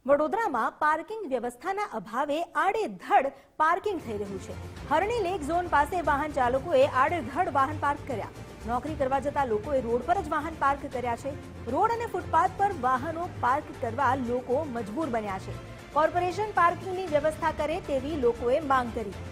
વડોદરામાં પાર્કિંગ વ્યવસ્થાના અભાવે આડેધડ પાર્કિંગ થઈ રહ્યું છે। હરણી લેક ઝોન પાસે વાહન ચાલકોએ આડેધડ વાહન પાર્ક કર્યા। નોકરી કરવા જતા લોકોએ રોડ પર જ વાહન પાર્ક કર્યા છે। રોડ અને ફૂટપાથ પર વાહનો પાર્ક કરવા લોકો મજબૂર બન્યા છે। કોર્પોરેશન પાર્કિંગની વ્યવસ્થા કરે તેવી લોકોએ માંગ કરી।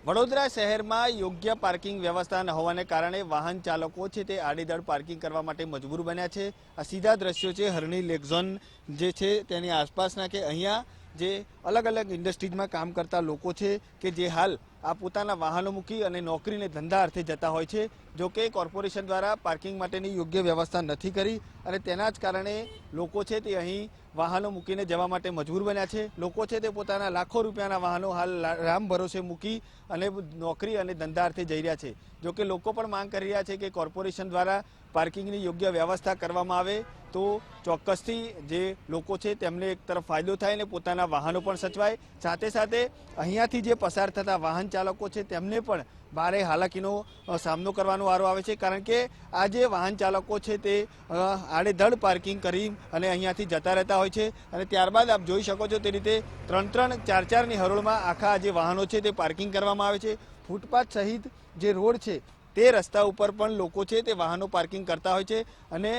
વડોદરા શહેરમાં યોગ્ય પાર્કિંગ વ્યવસ્થા ન હોવાને કારણે વાહન ચાલકો છે તે આડેધડ પાર્કિંગ કરવા માટે મજબૂર બન્યા છે। આ સીધા દ્રશ્યો છે હરણી લેક ઝોન જે છે તેની આસપાસના કે અહીંયા જે અલગ અલગ ઇન્ડસ્ટ્રીઝમાં કામ કરતા લોકો છે કે જે હાલ આ પોતાના વાહનો મૂકી અને નોકરીને ધંધા અર્થે જતા હોય છે। જો કે કોર્પોરેશન દ્વારા પાર્કિંગ માટેની યોગ્ય વ્યવસ્થા નથી કરી અને તેના જ કારણે લોકો છે તે અહીં વાહનો મૂકીને જવા માટે મજબૂર બન્યા છે। લોકો છે તે પોતાના લાખો રૂપિયાના વાહનો હાલ રામ ભરોસે મૂકી અને નોકરી અને ધંધા અર્થે જઈ રહ્યા છે। જો કે લોકો પણ માંગ કરી રહ્યા છે કે કોર્પોરેશન દ્વારા પાર્કિંગની યોગ્ય વ્યવસ્થા કરવામાં આવે તો ચોક્કસથી જે લોકો છે તેમને એક તરફ ફાયદો થાય અને પોતાના વાહનો પણ સચવાય। સાથે સાથે અહીંયાથી જે પસાર થતા વાહન ચાલકો છે તેમને પણ ભારે હાલાકીનો સામનો કરવાનો વારો આવે છે, કારણ કે આ જે વાહન ચાલકો છે તે આડેધડ પાર્કિંગ કરી અને અહીંયાથી જતા રહેતા હોય છે અને ત્યારબાદ આપ જોઈ શકો છો તે રીતે 3-3, 4-4ની હરોળમાં આખા જે વાહનો છે તે પાર્કિંગ કરવામાં આવે છે। ફૂટપાથ સહિત જે રોડ છે તે રસ્તા ઉપર પણ લોકો છે તે વાહનો પાર્કિંગ કરતા હોય છે અને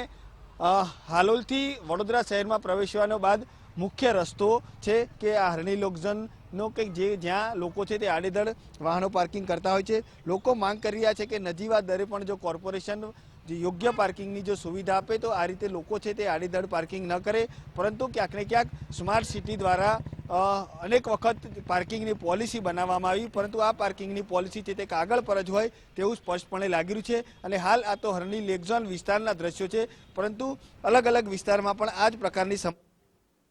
હાલોલથી વડોદરા શહેરમાં પ્રવેશવાનો બાદ મુખ્ય રસ્તો છે કે આ હરણી લેક ઝોનનો કે જ્યાં લોકો છે તે આડેધડ વાહનો પાર્કિંગ કરતા હોય છે। લોકો માંગ કરી રહ્યા છે કે નજીવા દરે પણ જો કોર્પોરેશન યોગ્ય પાર્કિંગની જો સુવિધા આપે તો આ રીતે લોકો છે તે આડેધડ પાર્કિંગ ન કરે, પરંતુ ક્યાંક ને ક્યાંક સ્માર્ટ સિટી દ્વારા અનેક વખત પાર્કિંગની પોલિસી બનાવવામાં આવી, પરંતુ આ પાર્કિંગની પોલિસી છે તે કાગળ પર જ હોય તેવું સ્પષ્ટપણે લાગી રહ્યું છે। અને હાલ આ તો હરણી લેક ઝોન વિસ્તારના દ્રશ્યો છે, પરંતુ અલગ અલગ વિસ્તારમાં પણ આ જ પ્રકારની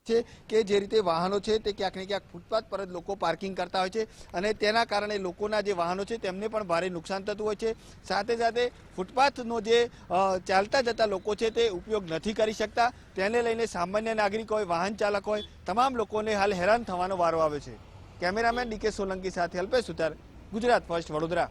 છે કે જે રીતે વાહનો છે તે ક્યાંક ને ક્યાંક ફૂટપાથ પર જ લોકો પાર્કિંગ કરતા હોય છે અને તેના કારણે લોકોના જે વાહનો છે તેમને પણ ભારે નુકસાન થતું હોય છે। સાથે સાથે ફૂટપાથનો જે ચાલતા જતા લોકો છે તે ઉપયોગ નથી કરી શકતા, તેને લઈને સામાન્ય નાગરિક હોય, વાહન ચાલક હોય, તમામ લોકોને હાલ હેરાન થવાનો વારો આવે છે। કેમેરામેન ડીકે સોલંકી સાથે અલ્પેશ સુતાર, ગુજરાત ફર્સ્ટ, વડોદરા।